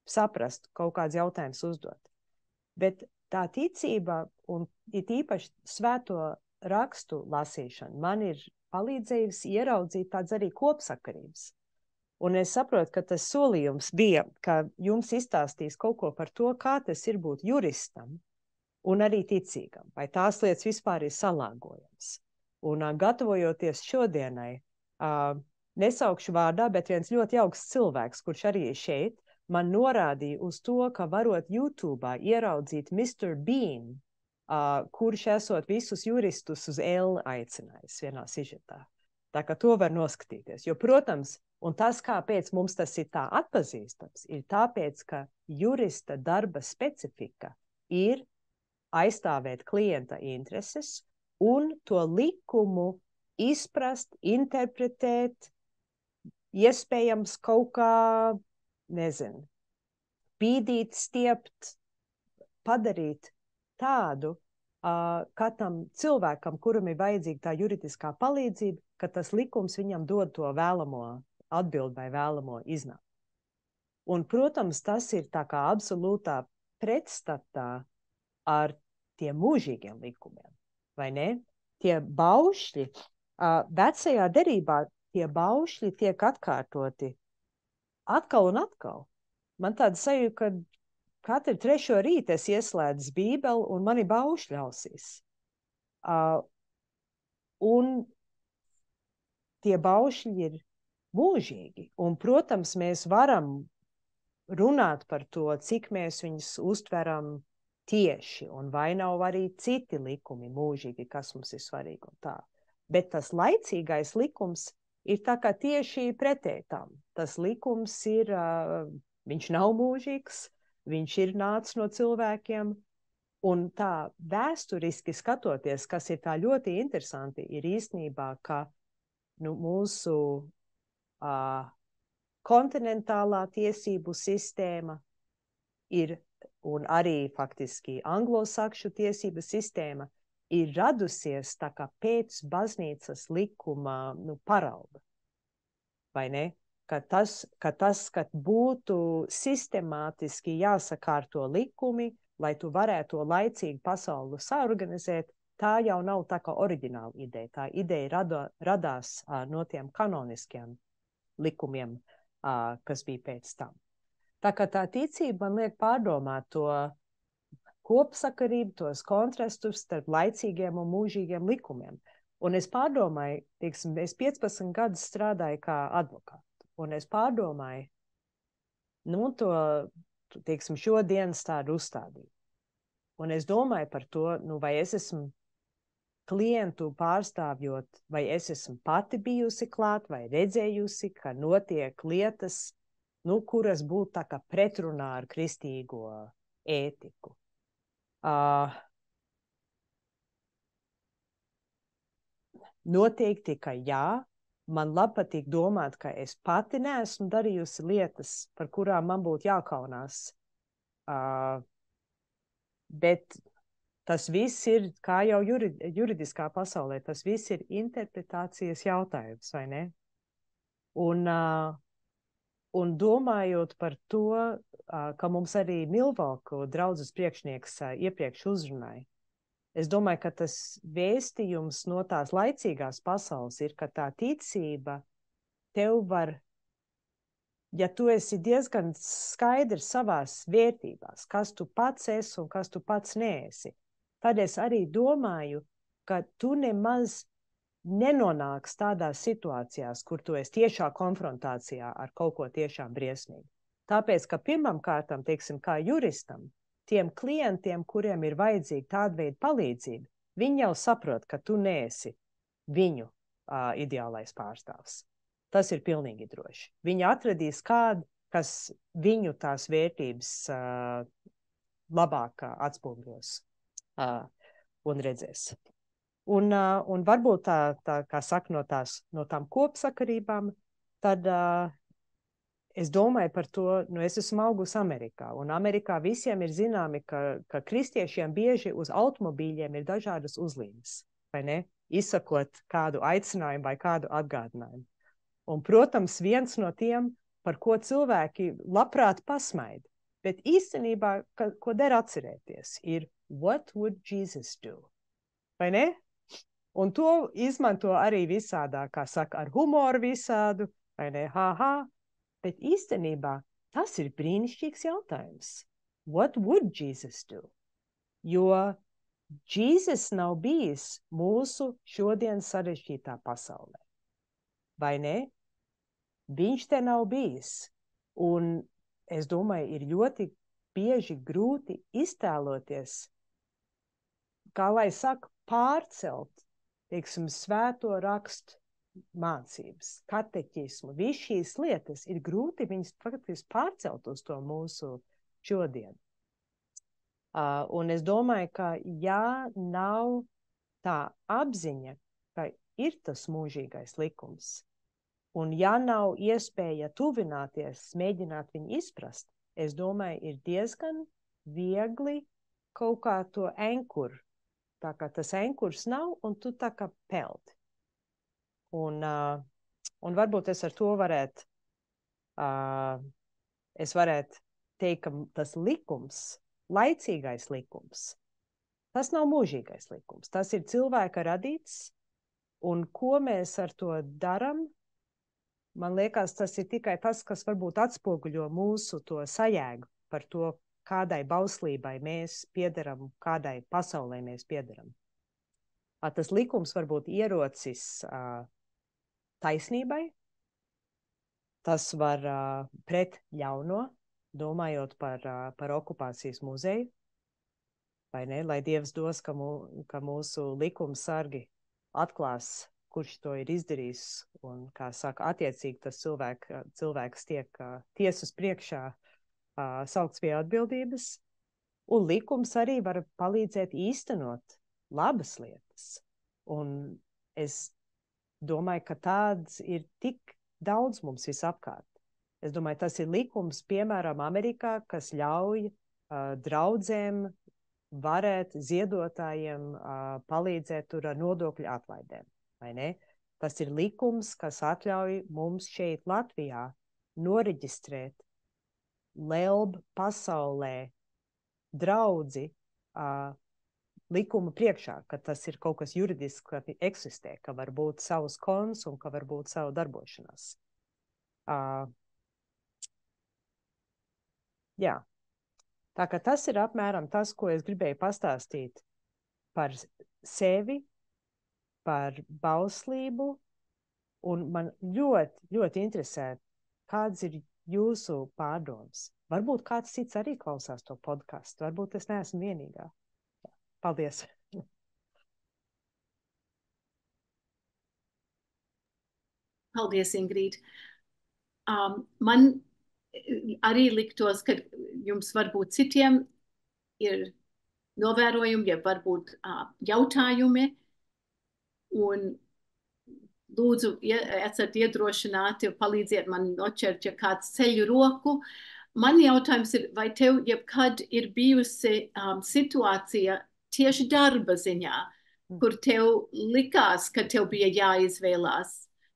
saprast, kaut kāds jautājums uzdot. Bet tā ticība un it īpaši svēto rakstu lasīšana man ir palīdzējusi ieraudzīt tāds arī kopsakarības. Un es saprotu, ka tas solījums bija, ka jums izstāstīs kaut ko par to, kā tas ir būt juristam un arī ticīgam, vai tās lietas vispār ir salāgojams. Un gatavojoties šodienai, nesaukšu vārdā, bet viens ļoti jauks cilvēks, kurš arī ir šeit, man norādīja uz to, ka varot YouTube'ā ieraudzīt Mr. Bean, kurš esot visus juristus uz L aicinājis vienā sižetā. Tā kā to var noskatīties. Jo, protams, un tas, kāpēc mums tas ir tā atpazīstams, ir tāpēc, ka jurista darba specifika ir aizstāvēt klienta intereses un to likumu izprast, interpretēt, iespējams kaut kā, nezinu, bīdīt, stiept, padarīt tādu, ka tam cilvēkam, kuram ir vajadzīga tā juridiskā palīdzība, ka tas likums viņam dod to vēlamo atbildi vai vēlamo iznākumu. Un, protams, tas ir tā kā absolūtā pretstatā ar tiem mūžīgiem likumiem, vai ne? Tie baušļi, vecajā derībā tie baušļi tiek atkārtoti atkal un atkal. Man tāda sajūta, ka katru trešo rītu es ieslēdzu Bībeli un mani baušļi ausīs. Un tie baušļi ir mūžīgi. Un, protams, mēs varam runāt par to, cik mēs viņus uztveram tieši, un vai nav arī citi likumi mūžīgi, kas mums ir svarīgi un tā. Bet tas laicīgais likums ir tā kā tieši pretēji tam. Tas likums ir, viņš nav mūžīgs, viņš ir nācis no cilvēkiem, un tā vēsturiski skatoties, kas ir tā ļoti interesanti, ir īstenībā, ka mūsu kontinentālā tiesību sistēma ir, un arī faktiski anglosakšu tiesību sistēma ir radusies tā kā pēc baznīcas likuma parauga. Vai ne? Ka būtu sistemātiski jāsakārto likumi, lai tu varētu to laicīgi pasauli saorganizēt, tā jau nav tā kā oriģināla ideja. Tā ideja radās no tiem kanoniskiem likumiem, kas bija pēc tam. Tā kā tā ticība man liek pārdomāt to kopsakarību, tos kontrastus starp laicīgiem un mūžīgiem likumiem. Un es pārdomāju, teiksim, es 15 gadus strādāju kā advokātu, un es pārdomāju, teiksim, šodienas tādu uzstādību. Un es domāju par to, vai es esmu klientu pārstāvjot, vai es esmu pati bijusi klāt, vai redzējusi, ka notiek lietas, kuras būtu tā kā pretrunā ar kristīgo ētiku. Noteikti, ka jā, man patīk domāt, ka es pati neesmu darījusi lietas, par kurām man būtu jākaunās. Bet tas viss ir, kā jau juridiskā pasaulē, tas viss ir interpretācijas jautājums, vai ne? Un domājot par to, ka mums arī Milvoku draudzes priekšnieks iepriekš uzrunāja, es domāju, ka tas vēstījums no tās laicīgās pasaules ir, ka tā ticība tev var, ja tu esi diezgan skaidrs savās vērtībās, kas tu pats esi un kas tu pats neesi, tad es arī domāju, ka tu nemaz nenonāks tādās situācijās, kur tu esi tiešā konfrontācijā ar kaut ko tiešām briesmīgu. Tāpēc, ka pirmam kārtam, teiksim, kā juristam, tiem klientiem, kuriem ir vajadzīga tāda veida palīdzība, viņi jau saprot, ka tu neesi viņu ideālais pārstāvs. Tas ir pilnīgi droši. Viņi atradīs kādu, kas viņu tās vērtības labāk atspūgļos. un redzēs. Un varbūt tā kā saka, no tām kopsakarībām, tad es domāju par to, es esmu augusi Amerikā, un Amerikā visiem ir zināmi, ka kristiešiem bieži uz automobīļiem ir dažādas uzlīmes, vai ne? Izsakot kādu aicinājumu vai kādu atgādinājumu. Un, protams, viens no tiem, par ko cilvēki labprāt pasmaida, bet īstenībā, ko der atcerēties, ir what would Jesus do? Vai ne? Un to izmanto arī visādā, kā saka, ar humoru visādu, vai ne? Bet īstenībā tas ir brīnišķīgs jautājums. What would Jesus do? Jo Jesus nav bijis mūsu šodien sarežģītā pasaulē. Vai ne? Viņš te nav bijis. Un es domāju, ir ļoti bieži grūti iztēloties, kā lai saka, pārcelt, teiksim, svēto rakstu mācības, kateķismu, viss šīs lietas ir grūti viņas faktiski pārcelt uz to mūsu šodienu. Un es domāju, ka ja nav tā apziņa, ka ir tas mūžīgais likums, un ja nav iespēja tuvināties, mēģināt viņu izprast, es domāju, ir diezgan viegli kaut kā to enkuru. Tā kā tas enkurs nav, un tu tā kā peldi. Un varbūt es ar to varētu teikt, ka tas likums, laicīgais likums, tas nav mūžīgais likums. Tas ir cilvēka radīts, un ko mēs ar to daram, man liekas, tas ir tikai tas, kas varbūt atspoguļo mūsu to sajēgu par to, kādai bauslībai mēs piederam, kādai pasaulē mēs piederam. Tas likums varbūt ierocis taisnībai, tas var pret ļauno, domājot par okupācijas muzeju, vai ne, lai Dievs dos, ka mūsu likuma sargi atklās, kurš to ir izdarījis, un, kā saka, attiecīgi tas cilvēks tiek tiesas priekšā saukts pie atbildības, un likums arī var palīdzēt īstenot labas lietas. Un es domāju, ka tāds ir tik daudz mums visapkārt. Es domāju, tas ir likums, piemēram, Amerikā, kas ļauj draudzēm varēt ziedotājiem palīdzēt tur ar nodokļu atlaidēm, vai ne? Tas ir likums, kas atļauj mums šeit Latvijā noreģistrēt LELB pasaulē draudzi likuma priekšā, ka tas ir kaut kas juridiski, ka eksistē, ka var būt savs konts un ka var būt savu darbošanās. Jā. Tā kā tas ir apmēram tas, ko es gribēju pastāstīt par sevi, par bauslību, un man ļoti, ļoti interesē, kāds ir jūsu pārdoms. Varbūt kāds cits arī klausās to podcastu, varbūt es neesmu vienīgā. Paldies! Paldies, Ingrīd. Man arī liktos, ka jums varbūt citiem ir novērojumi, ja varbūt jautājumi, un lūdzu, esat iedrošināti, palīdziet man noķert, ja kāds ceļ roku. Man jautājums ir, vai tev jebkad ir bijusi situācija tieši darba ziņā, kur tev likās, ka tev bija jāizvēlās,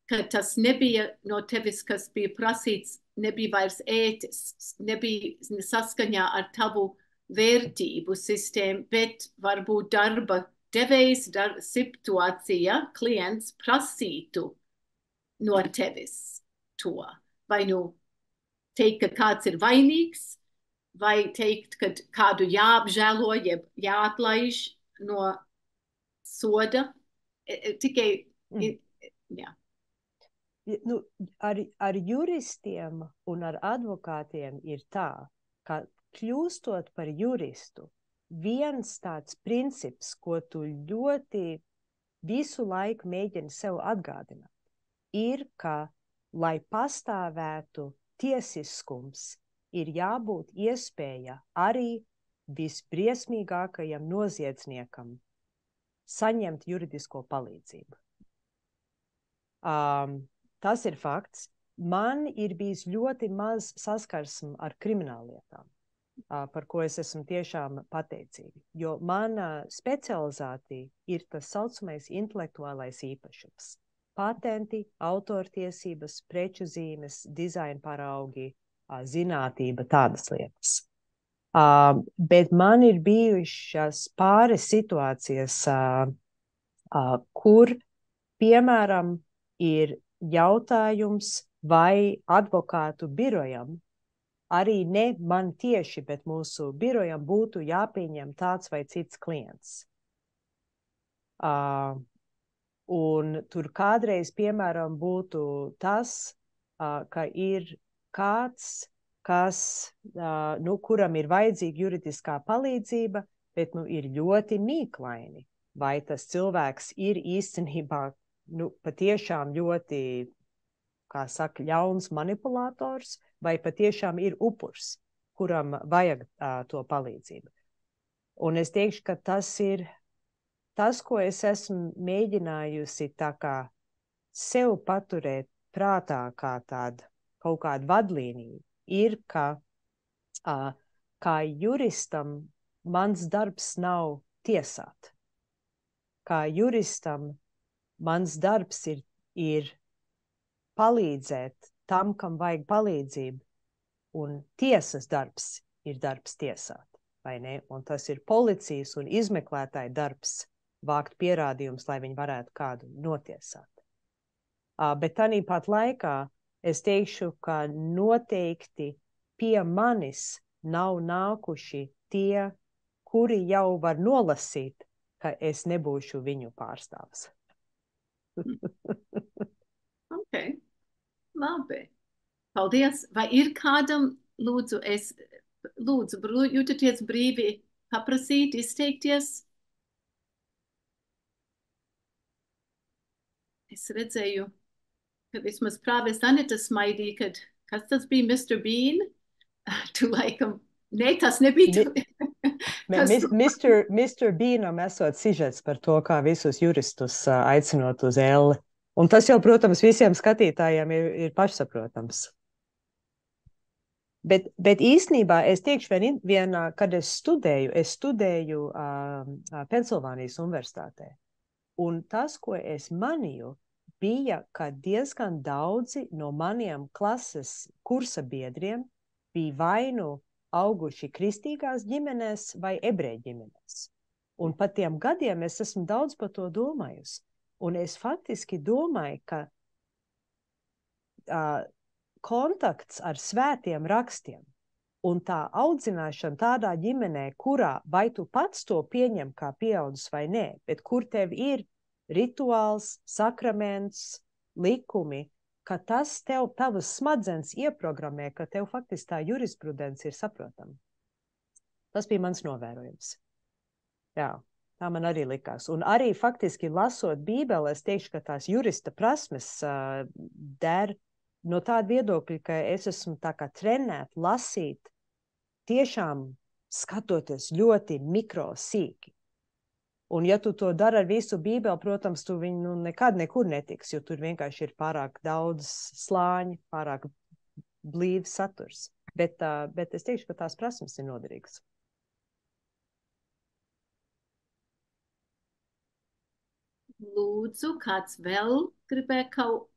ka tas nebija no tevis, kas bija prasīts, nebija vairs ētisks, nebija saskaņā ar tavu vērtību sistēmu, bet varbūt darba devējs, situācija, klients prasītu no tevis to. Vai nu teikt, ka kāds ir vainīgs, vai teikt, ka kādu jāapžēlo, jeb jāatlaiž no soda. Tikai, jā. Nu, ar juristiem un ar advokātiem ir tā, ka kļūstot par juristu, viens tāds princips, ko tu ļoti visu laiku mēģini sev atgādināt, ir, ka, lai pastāvētu tiesiskums, ir jābūt iespēja arī visbriesmīgākajam noziedzniekam saņemt juridisko palīdzību. Tas ir fakts. Man ir bijis ļoti maz saskarsme ar krimināllietām, par ko es esmu tiešām pateicīga. Jo mana specializācija ir tas saucamais intelektuālais īpašums. Patenti, autortiesības, preču zīmes, dizaina paraugi, zinātība, tādas lietas. Bet man ir bijušas pāris situācijas, kur, piemēram, ir jautājums, vai advokātu birojam, arī ne man tieši, bet mūsu birojam būtu jāpieņem tāds vai cits klients. Un tur kādreiz, piemēram, būtu tas, ka ir kāds, kuram ir vajadzīga juridiskā palīdzība, bet ir ļoti mīklaini. Vai tas cilvēks ir īstenībā patiešām ļoti, kā saka, ļauns manipulators, vai patiešām ir upurs, kuram vajag to palīdzību. Un es teikšu, ka tas ir tas, ko es esmu mēģinājusi tā kā sev paturēt prātā kā tādu kaut kādu vadlīniju, ir, ka kā juristam mans darbs nav tiesāt. Kā juristam mans darbs ir palīdzēt tam, kam vajag palīdzību, un tiesas darbs ir darbs tiesāt, vai ne? Un tas ir policijas un izmeklētāju darbs vākt pierādījumus, lai viņi varētu kādu notiesāt. Bet tanī pat laikā es teikšu, ka noteikti pie manis nav nākuši tie, kuri jau var nolasīt, ka es nebūšu viņu pārstāvs. Ok, labi. Paldies. Vai ir kādam, lūdzu, jūtaties brīvi paprasīt, izteikties? Es redzēju, ka vismaz prāves Anita smaidīja, kad kas tas bija, Mr. Bean? Tu laikam, ne, tas nebija. Mr. Beanam esot sižets par to, kā visus juristus aicinot uz elli. Un tas jau, protams, visiem skatītājiem ir pašsaprotams. Bet īstenībā es teikšu kad es studēju Pensilvānijas universitātē. Un tas, ko es manīju, bija, ka diezgan daudzi no maniem klases kursa biedriem bija vai nu auguši kristīgās ģimenēs vai ebreju ģimenēs. Un pat tiem gadiem es esmu daudz par to domājusi. Un es faktiski domāju, ka kontakts ar svētiem rakstiem un tā audzināšana tādā ģimenē, kurā vai tu pats to pieņem kā pieaudzis vai nē, bet kur tev ir rituāls, sakraments, likumi, ka tas tavas smadzenes ieprogrammē, ka tev faktiski tā jurisprudence ir saprotama. Tas bija mans novērojums. Jā, tā man arī likās. Un arī faktiski lasot Bībeli, es teikšu, ka tās jurista prasmes der no tāda viedokļa, ka es esmu tā kā trenēta lasīt, tiešām skatoties ļoti mikro sīki. Un ja tu to dari ar visu Bībeli, protams, tu viņu nekad nekur netiks, jo tur vienkārši ir pārāk daudz slāņi, pārāk blīvs saturs. Bet es teikšu, ka tās prasmes ir noderīgas. Lūdzu, kāds vēl gribēja kaut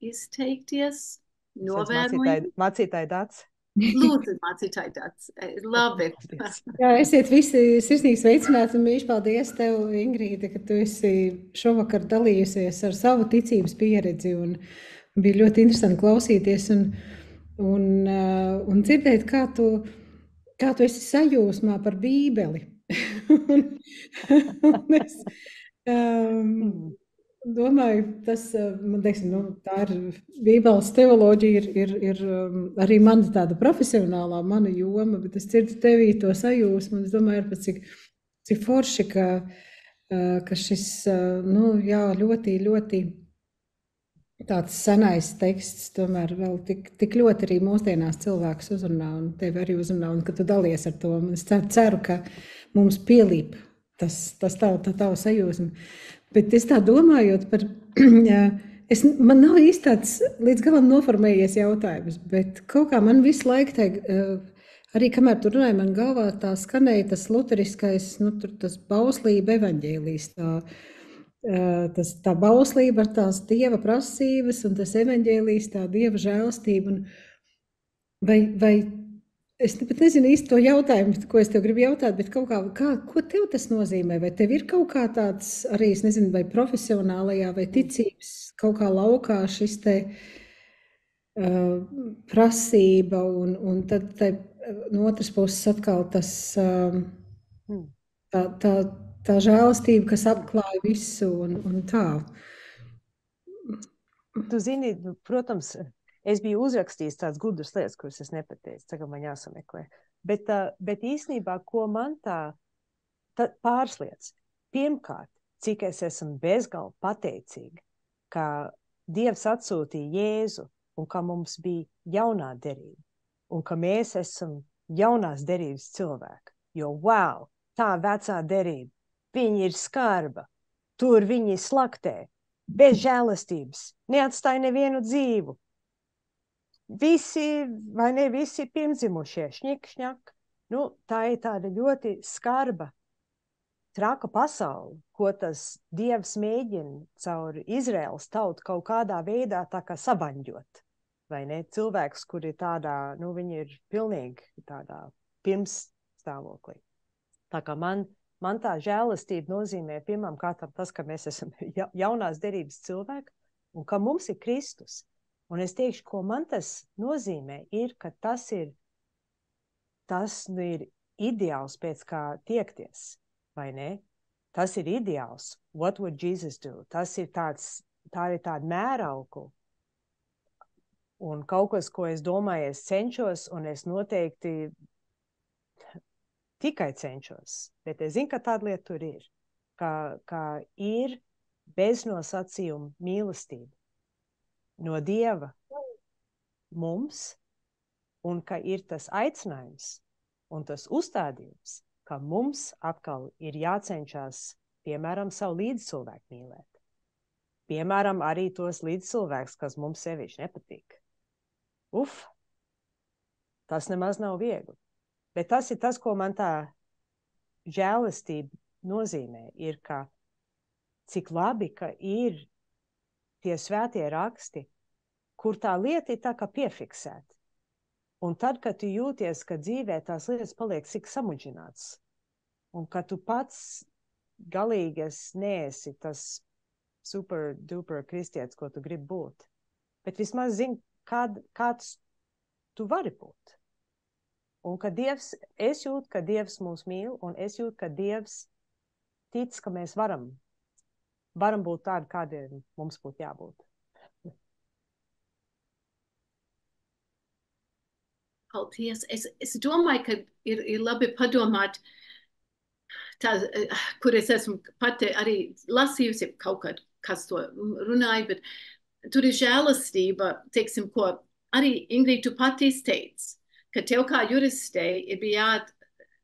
izteikties? Novērojumi? Mācītāji Dats. Lūdzu, mācītāji Dats. Labi. Jā, esiet visi sirsnīgi sveicināti un mīļš paldies tev, Ingrīda, ka tu esi šovakar dalījusies ar savu ticības pieredzi un bija ļoti interesanti klausīties un dzirdēt, kā tu esi sajūsmā par Bībeli. Un es domāju, tā ir Bībeles teoloģija, ir arī mana tāda profesionālā mana joma, bet es dzirdu tevī to sajūsmu, un es domāju, cik forši, ka šis, ļoti, ļoti tāds senais teksts tomēr vēl tik ļoti arī mūsdienās cilvēks uzrunā, un tevi arī uzrunā, un ka tu dalies ar to. Es ceru, ka mums pielīp tas tā sajūsma. Bet es tā domājot par, man nav īsti tāds līdz galam noformējies jautājums, bet kaut kā man visu laiku arī kamēr tu runāji, man galvā tā skanēja tas luteriskais, tas bauslība evaņģēlijs, tā bauslība ar tās Dieva prasības un tas evaņģēlijs, tā Dieva žēlastība. Vai es pat nezinu īsti to jautājumu, ko es tev gribu jautāt, bet kaut kā, ko tev tas nozīmē? Vai tev ir kaut kā tāds arī, es nezinu, vai profesionālajā vai ticības kaut kā laukā šis te prasība un tad no otras puses atkal tas tā žēlastība, kas apklāja visu un tā. Tu zini, protams, es biju uzrakstījis tādas gudras lietas, kuras es nepateicu, tagad man jāsameklē. Bet īstenībā, ko man tā pāris lietas. Pirmkārt, cik es esmu bezgalīgi pateicīga, ka Dievs atsūtīja Jēzu un ka mums bija jaunā derība un ka mēs esam jaunās derības cilvēki. Jo, wow, tā vecā derība, viņi ir skarba, tur viņi slaktē, bez žēlastības, neatstāja nevienu dzīvu. Visi, vai ne, visi pirmdzimušie, šņik. Tā ir tāda ļoti skarba, traka pasaule, ko tas Dievs mēģina caur Izraēlas tautu kaut kādā veidā tā kā sabaņģot. Vai ne? Cilvēks, kur ir tādā, viņi ir pilnīgi tādā pirmsstāvoklī. Tā kā man tā žēlastība nozīmē pirmām kārtām tas, ka mēs esam jaunās derības cilvēki un ka mums ir Kristus. Un es teikšu, ko man tas nozīmē, ir, ka tas ir ideāls pēc kā tiekties, vai ne? Tas ir ideāls. What would Jesus do? Tā ir tāda mēraukla. Un kaut kas, ko es domāju, es cenšos, un es noteikti tikai cenšos. Bet es zinu, ka tāda lieta tur ir. Ka ir beznosacījuma mīlestība no Dieva mums, un ka ir tas aicinājums un tas uzstādījums, ka mums atkal ir jācenšas, piemēram, savu līdzcilvēku mīlēt. Piemēram, arī tos līdzcilvēkus, kas mums sevišķi nepatīk. Tas nemaz nav viegli. Bet tas ir tas, ko man tā žēlastība nozīmē, ir, ka cik labi, ka ir tie svētie raksti, kur tā lieta ir tā kā piefiksēta. Un tad, kad tu jūties, ka dzīvē tās lietas paliek cik samudžināts, un ka tu pats galīgi neesi tas super duper kristietis, ko tu gribi būt, bet vismaz zini, kāds tu vari būt. Un ka Dievs, es jūtu, ka Dievs mūs mīl, un es jūtu, ka Dievs tic, ka mēs varam būt tādi, kādiem mums būtu jābūt. Paldies. Es domāju, ka ir labi padomāt, kur es esmu pati arī lasījusi kaut kad, kas to runāja, bet tur ir žēlastība, teiksim, ko arī Ingrid, tu pati izteici, ka tev kā juristei ir bija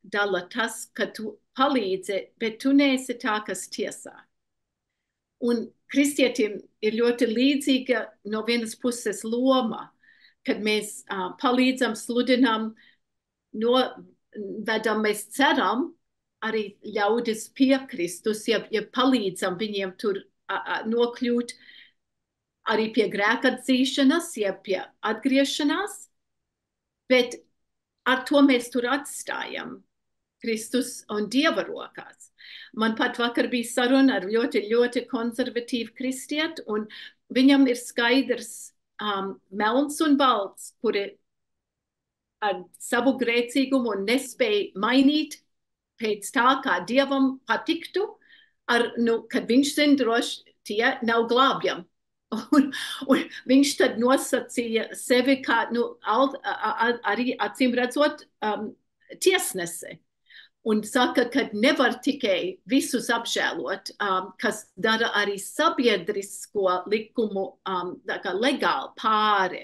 jādala tas, ka tu palīdzi, bet tu neesi tā, kas tiesā. Un kristietim ir ļoti līdzīga no vienas puses loma, kad mēs palīdzam, sludinām, novedam, mēs ceram, arī ļaudis pie Kristus, ja palīdzam viņiem tur nokļūt arī pie grēkatzīšanas, ja pie atgriešanās, bet ar to mēs tur atstājam Kristus un Dieva rokās. Man pat vakar bija saruna ar ļoti, ļoti konservatīvu kristieti, un viņam ir skaidrs melns un balts, kuri ar savu grēcīgumu nespēja mainīt pēc tā, kā Dievam patiktu, kad viņš zina droši, tie nav glābjami. Un viņš tad nosacīja sevi kā, arī acīm redzot, tiesnesi. Un saka, ka nevar tikai visus apžēlot, kas dara arī sabiedrisko likumu legāli pāri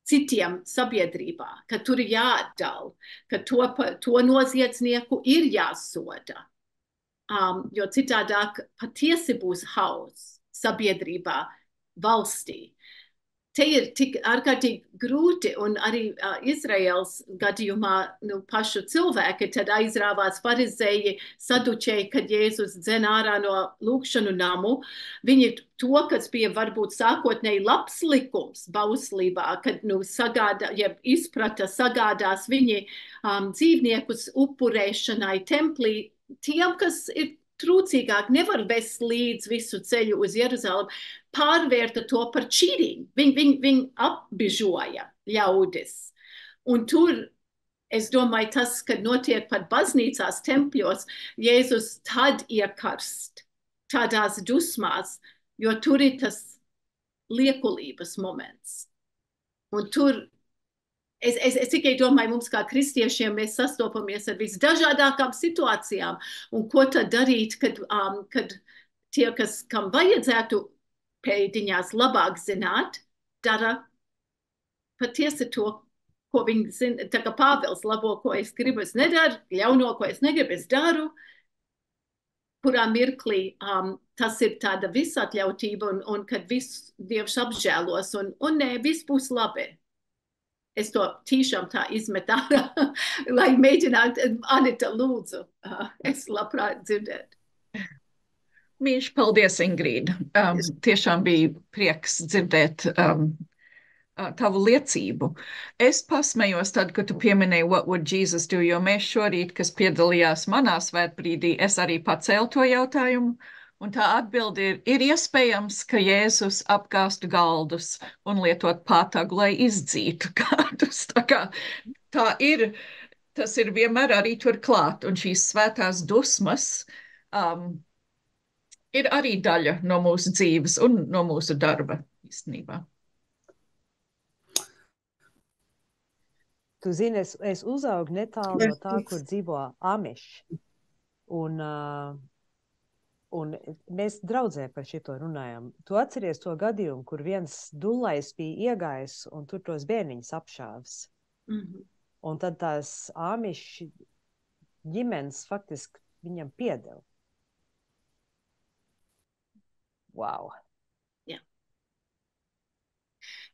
citiem sabiedrībā, ka tur ir jāatdala, ka to noziedznieku ir jāsoda. jo citādāk patiesi būs hauss sabiedrībā, valstī. Te ir tik ārkārtīgi grūti, un arī Izraels gadījumā pašu cilvēki tad aizrāvās farizēji, saduķēji, kad Jēzus dzen ārā no lūkšanu namu. Viņi to, kas bija varbūt sākotnēji labs likums bauslībā, kad izprata sagādās viņi dzīvniekus upurēšanai templī, tiem, kas ir trūcīgāk, nevar vest līdz visu ceļu uz Jeruzalem, pārvērta to par čīrīm. Viņi apbižoja ļaudis. Un tur, es domāju, tas, kad notiek pat baznīcās, tempļos, Jēzus tad iekarst tādās dusmās, jo tur ir tas liekulības moments. Un tur Es tikai domāju, mums kā kristiešiem mēs sastopamies ar visdažādākām situācijām, un ko tad darīt, kad tie, kam vajadzētu pēdiņās labāk zināt, dara patiesi to, ko viņi zina, tā kā Pāvils, labo, ko es gribu, es nedaru, ļauno, ko es negribu, es daru, kurā mirklī tas ir tāda visatļautība, un kad viss Dievs apžēlos, un nē, viss būs labi. Es to tiešām tā izmetu ārā, lai mēģinātu, Anita, lūdzu, es labprāt dzirdētu. Mīļš, paldies, Ingrīda. Tiešām bija prieks dzirdēt tavu liecību. Es pasmējos tad, kad tu pieminēji What would Jesus do, jo mēs šorīt, kas piedalījās manā svētbrīdī, es arī pacēlu to jautājumu. Un tā atbilde ir iespējams, ka Jēzus apgāstu galdus un lietot pātagu, lai izdzītu kādus. Tā ir, tas ir vienmēr arī tur klāt. Un šīs svētās dusmas ir arī daļa no mūsu dzīves un no mūsu darba īstenībā. Tu zini, es uzaugu netālu no tā, kur dzīvo amiši. Un mēs draudzē par šito runājam. Tu atceries to gadījumu, kur viens dullais bija iegājis un tur tos bērniņus apšāvis. Un tad tās amiši ģimenes faktiski viņam piedeva. Wow. Jā.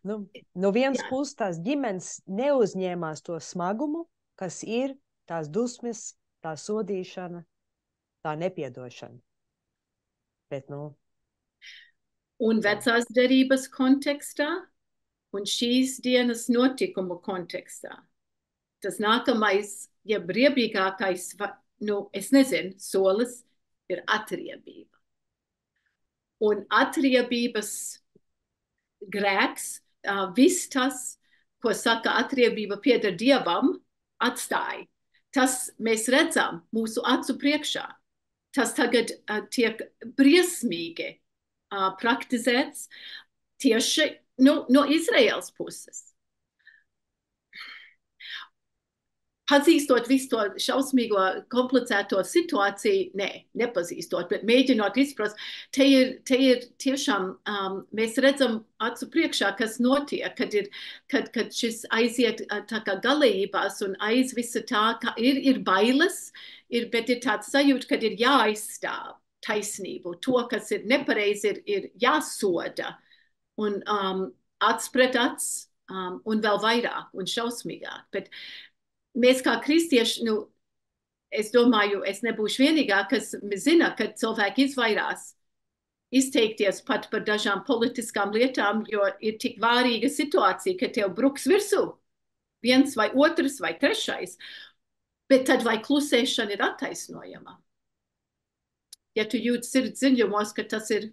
No vienas puses tās ģimenes neuzņēmās to smagumu, kas ir tās dusmes, tā sodīšana, tā nepiedošana. Bet, Un vecās derības kontekstā un šīs dienas notikumu kontekstā. Tas nākamais, ja briebīgākais, es nezinu, solis ir atriebība. Un atriebības grēks, viss tas, ko saka atriebība pieder Dievam, atstāja. Tas mēs redzam mūsu acu priekšā. Tas tagad tiek briesmīgi praktizēts tieši no Izraels puses. Pazīstot visu to šausmīgo, komplicēto situāciju, nepazīstot, bet mēģinot izprast, te ir tiešām, mēs redzam acu priekšā, kas notiek, kad šis aiziet tā kā galējībās un aiz visa tā, ka ir bailes, bet ir tāds sajūta, kad ir jāaizstāv taisnību. To, kas ir nepareizi, ir jāsoda un acs pret acs un vēl vairāk un šausmīgāk. Bet mēs kā kristieši, es domāju, es nebūšu vienīgā, kas zina, ka cilvēki izvairās izteikties pat par dažām politiskām lietām, jo ir tik vārīga situācija, ka tev bruks virsū viens vai otrs vai trešais. Bet tad vai klusēšana ir attaisnojama? Ja tu jūti sirds dziļumos, ka tas ir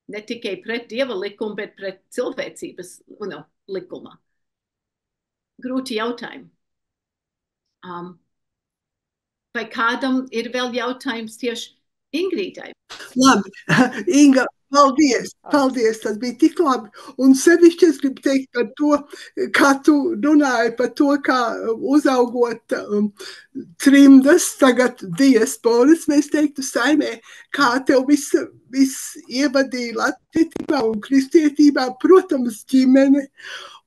ne tikai pret Dieva likumu, bet pret cilvēcības likuma. Grūti jautājumi. Vai kādam ir vēl jautājums tieši Ingrīdai? Labi, Inga, Paldies, tas bija tik labi. Un sevišķi es gribu teikt par to, kā tu runāji par to, kā uzaugot trimdas, tagad diasporas, mēs teiktu saimē, kā tev viss ievadīja latvietībā un kristietībā, protams, ģimene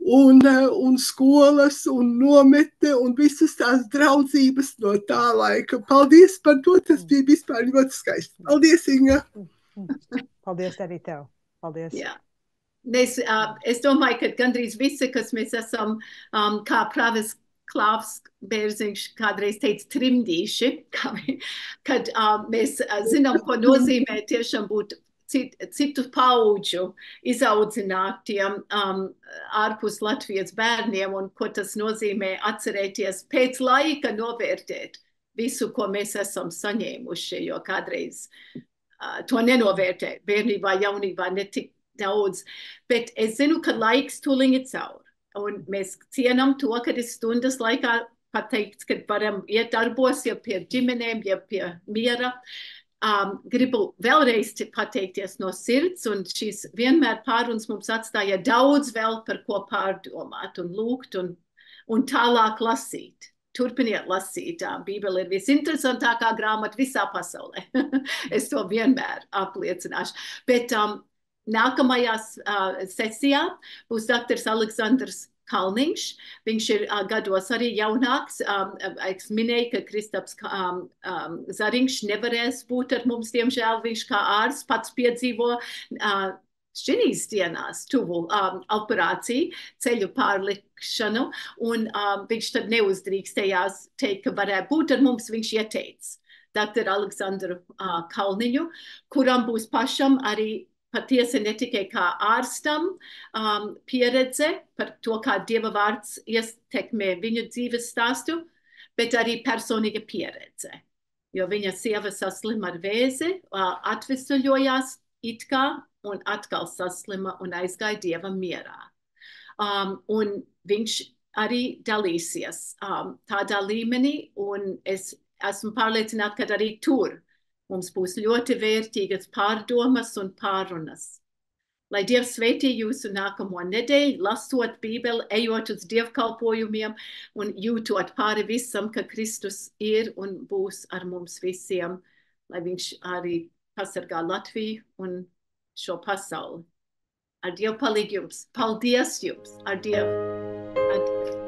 un skolas un nometne un visas tās draudzības no tā laika. Paldies par to, tas bija vispār ļoti skaisti. Paldies, Inga! Paldies arī tev. Paldies. Jā. Es domāju, ka gandrīz visi, kas mēs esam, kā Prāvis Klāvs Bērziņš kādreiz teica, trimdīši, kad mēs zinām, ko nozīmē tiešām būt citu paudžu izaudzinātiem ārpus Latvijas bērniem un ko tas nozīmē atcerēties pēc laika novērtēt visu, ko mēs esam saņēmuši, jo kādreiz to nenovērtē bērnībā, jaunībā ne tik daudz, bet es zinu, ka laiks tūliņ ir caur. Un mēs cienam to, ka ir stundas laikā pateikts, ka varam iet darbos, ja pie ģimenēm, ja pie miera. Gribu vēlreiz pateikties no sirds, un šīs vienmēr pārunas mums atstāja daudz vēl par ko pārdomāt un lūgt un tālāk lasīt. Turpiniet lasīt. Bībele ir visinteresantākā grāmata visā pasaulē. Es to vienmēr apliecināšu. Bet nākamajā sesijā būs doktors Aleksandrs Kalniņš. Viņš ir gados arī jaunāks. Es minēju, ka Kristaps Zariņš nevarēs būt ar mums, diemžēl. Viņš kā ārsts pats piedzīvo šīs dienās tuvu operāciju, ceļu pārlikšanu, un viņš tad neuzdrīkstējās teikt, ka varētu būt ar mums. Viņš ieteica doktoru Aleksandru Kalniņu, kuram būs pašam arī patiesi ne tikai kā ārstam pieredze par to, kā Dieva vārds ietekmē viņu dzīves stāstu, bet arī personīga pieredze. Jo viņa sieva saslima ar vēzi, atvesaļojās it kā un atkal saslima un aizgāja Dieva mierā. Un viņš arī dalīsies tādā līmenī, un es esmu pārliecināta, ka arī tur mums būs ļoti vērtīgas pārdomas un pārunas. Lai Dievs svētī jūsu nākamo nedēļu, lasot Bībeli, ejot uz dievkalpojumiem un jūtot pāri visam, ka Kristus ir un būs ar mums visiem, lai viņš arī pasargā Latviju un šo pasauli. Ar Dievu palīdzību jums. Paldies jums. Ar Dievu. Ar Dievu.